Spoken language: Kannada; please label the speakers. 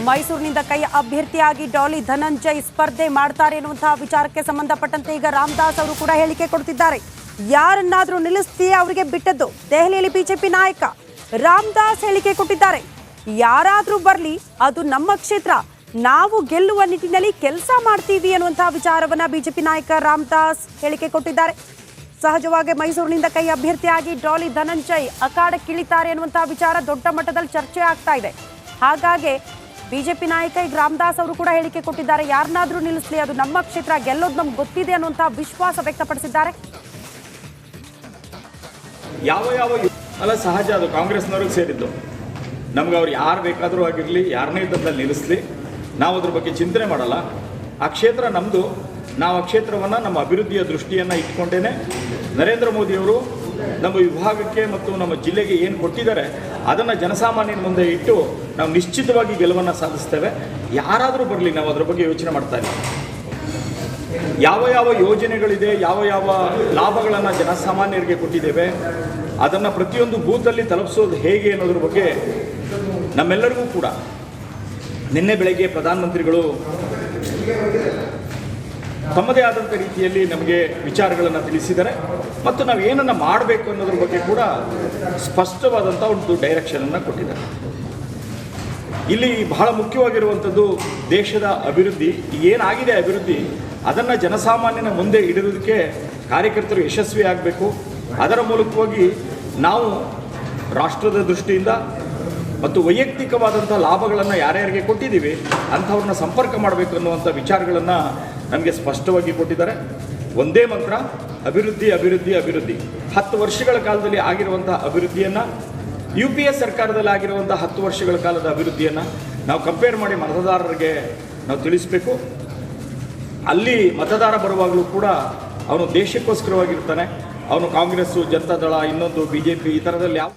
Speaker 1: ಮೈಸೂರಿನಿಂದ ಕೈ ಅಭ್ಯರ್ಥಿಯಾಗಿ ಡಾಲಿ ಧನಂಜಯ್ ಸ್ಪರ್ಧೆ ಮಾಡ್ತಾರೆ ಎನ್ನುವಂತಹ ವಿಚಾರಕ್ಕೆ ಸಂಬಂಧಪಟ್ಟಂತೆ ಈಗ ರಾಮದಾಸ್ ಅವರು ಕೂಡ ಹೇಳಿಕೆ ಕೊಡ್ತಿದ್ದಾರೆ. ಯಾರನ್ನಾದ್ರೂ ನಿಲ್ಲಿಸ್ತೀಯೇ ಅವರಿಗೆ ಬಿಟ್ಟದ್ದು. ದೆಹಲಿಯಲ್ಲಿ ಬಿಜೆಪಿ ನಾಯಕ ರಾಮದಾಸ್ ಹೇಳಿಕೆ ಕೊಟ್ಟಿದ್ದಾರೆ. ಯಾರಾದ್ರೂ ಬರಲಿ, ಅದು ನಮ್ಮ ಕ್ಷೇತ್ರ, ನಾವು ಗೆಲ್ಲುವ ನಿಟ್ಟಿನಲ್ಲಿ ಕೆಲಸ ಮಾಡ್ತೀವಿ ಅನ್ನುವಂತಹ ವಿಚಾರವನ್ನ ಬಿಜೆಪಿ ನಾಯಕ ರಾಮದಾಸ್ ಹೇಳಿಕೆ ಕೊಟ್ಟಿದ್ದಾರೆ. ಸಹಜವಾಗಿ ಮೈಸೂರಿನಿಂದ ಕೈ ಅಭ್ಯರ್ಥಿಯಾಗಿ ಡಾಲಿ ಧನಂಜಯ್ ಅಖಾಡಕ್ಕಿಳಿತಾರೆ ಅನ್ನುವಂತಹ ವಿಚಾರ ದೊಡ್ಡ ಮಟ್ಟದಲ್ಲಿ ಚರ್ಚೆ ಆಗ್ತಾ ಇದೆ. ಹಾಗಾಗಿ ಬಿಜೆಪಿ ನಾಯಕ ಈಗ ರಾಮದಾಸ್ ಅವರು ಕೂಡ ಹೇಳಿಕೆ ಕೊಟ್ಟಿದ್ದಾರೆ. ಯಾರನ್ನಾದ್ರೂ ನಿಲ್ಲಿಸಲಿ, ಅದು ನಮ್ಮ ಕ್ಷೇತ್ರ, ಗೆಲ್ಲೋದು ನಮ್ಗೆ ಗೊತ್ತಿದೆ ಅನ್ನುವಂತಹ ವಿಶ್ವಾಸ ವ್ಯಕ್ತಪಡಿಸಿದ್ದಾರೆ.
Speaker 2: ಅಲ್ಲ, ಸಹಜ, ಅದು ಕಾಂಗ್ರೆಸ್ನವ್ರಿಗೆ ಸೇರಿದ್ದು. ನಮ್ಗೆ ಅವ್ರು ಯಾರು ಬೇಕಾದರೂ ಆಗಿರಲಿ, ಯಾರನ್ನೇ ಇದ್ದಲ್ಲಿ ನಿಲ್ಲಿಸಲಿ, ನಾವು ಅದ್ರ ಬಗ್ಗೆ ಚಿಂತನೆ ಮಾಡಲ್ಲ. ಆ ಕ್ಷೇತ್ರ ನಮ್ಮದು. ನಾವು ಆ ಕ್ಷೇತ್ರವನ್ನು ನಮ್ಮ ಅಭಿವೃದ್ಧಿಯ ದೃಷ್ಟಿಯನ್ನು ಇಟ್ಕೊಂಡೇನೆ ನರೇಂದ್ರ ಮೋದಿಯವರು ನಮ್ಮ ವಿಭಾಗಕ್ಕೆ ಮತ್ತು ನಮ್ಮ ಜಿಲ್ಲೆಗೆ ಏನು ಕೊಟ್ಟಿದ್ದಾರೆ ಅದನ್ನು ಜನಸಾಮಾನ್ಯನ ಮುಂದೆ ಇಟ್ಟು ನಾವು ನಿಶ್ಚಿತವಾಗಿ ಗೆಲುವನ್ನು ಸಾಧಿಸ್ತೇವೆ. ಯಾರಾದರೂ ಬರಲಿ, ನಾವು ಅದರ ಬಗ್ಗೆ ಯೋಚನೆ ಮಾಡ್ತಾ ಇಲ್ಲ. ಯಾವ ಯಾವ ಯೋಜನೆಗಳಿದೆ, ಯಾವ ಯಾವ ಲಾಭಗಳನ್ನು ಜನಸಾಮಾನ್ಯರಿಗೆ ಕೊಟ್ಟಿದ್ದೇವೆ, ಅದನ್ನು ಪ್ರತಿಯೊಂದು ಬೂತಲ್ಲಿ ತಲುಪಿಸೋದು ಹೇಗೆ ಅನ್ನೋದ್ರ ಬಗ್ಗೆ ನಮ್ಮೆಲ್ಲರಿಗೂ ಕೂಡ ನಿನ್ನೆ ಬೆಳಗ್ಗೆ ಪ್ರಧಾನಮಂತ್ರಿಗಳು ತಮ್ಮದೇ ಆದಂಥ ರೀತಿಯಲ್ಲಿ ನಮಗೆ ವಿಚಾರಗಳನ್ನು ತಿಳಿಸಿದ್ದಾರೆ. ಮತ್ತು ನಾವು ಏನನ್ನು ಮಾಡಬೇಕು ಅನ್ನೋದ್ರ ಬಗ್ಗೆ ಕೂಡ ಸ್ಪಷ್ಟವಾದಂಥ ಒಂದು ಡೈರೆಕ್ಷನನ್ನು ಕೊಟ್ಟಿದ್ದಾರೆ. ಇಲ್ಲಿ ಬಹಳ ಮುಖ್ಯವಾಗಿರುವಂಥದ್ದು ದೇಶದ ಅಭಿವೃದ್ಧಿ. ಏನಾಗಿದೆ ಅಭಿವೃದ್ಧಿ, ಅದನ್ನು ಜನಸಾಮಾನ್ಯನ ಮುಂದೆ ಇಡೋದಕ್ಕೆ ಕಾರ್ಯಕರ್ತರು ಯಶಸ್ವಿ ಆಗಬೇಕು. ಅದರ ಮೂಲಕವಾಗಿ ನಾವು ರಾಷ್ಟ್ರದ ದೃಷ್ಟಿಯಿಂದ ಮತ್ತು ವೈಯಕ್ತಿಕವಾದಂಥ ಲಾಭಗಳನ್ನು ಯಾರ್ಯಾರಿಗೆ ಕೊಟ್ಟಿದ್ದೀವಿ ಅಂಥವ್ರನ್ನ ಸಂಪರ್ಕ ಮಾಡಬೇಕು ಅನ್ನುವಂಥ ವಿಚಾರಗಳನ್ನು ನಮಗೆ ಸ್ಪಷ್ಟವಾಗಿ ಕೊಟ್ಟಿದ್ದಾರೆ. ಒಂದೇ ಮಂತ್ರ, ಅಭಿವೃದ್ಧಿ ಅಭಿವೃದ್ಧಿ ಅಭಿವೃದ್ಧಿ. 10 ವರ್ಷಗಳ ಕಾಲದಲ್ಲಿ ಆಗಿರುವಂಥ ಅಭಿವೃದ್ಧಿಯನ್ನು, UPA ಸರ್ಕಾರದಲ್ಲಿ ಆಗಿರುವಂಥ 10 ವರ್ಷಗಳ ಕಾಲದ ಅಭಿವೃದ್ಧಿಯನ್ನು ನಾವು ಕಂಪೇರ್ ಮಾಡಿ ಮತದಾರರಿಗೆ ನಾವು ತಿಳಿಸಬೇಕು. ಅಲ್ಲಿ ಮತದಾರ ಬರುವಾಗಲೂ ಕೂಡ ಅವನು ದೇಶಕ್ಕೋಸ್ಕರವಾಗಿರ್ತಾನೆ. ಅವನು ಕಾಂಗ್ರೆಸ್ಸು, ಜನತಾದಳ, ಇನ್ನೊಂದು BJP ಈ ಥರದಲ್ಲಿ ಯಾವ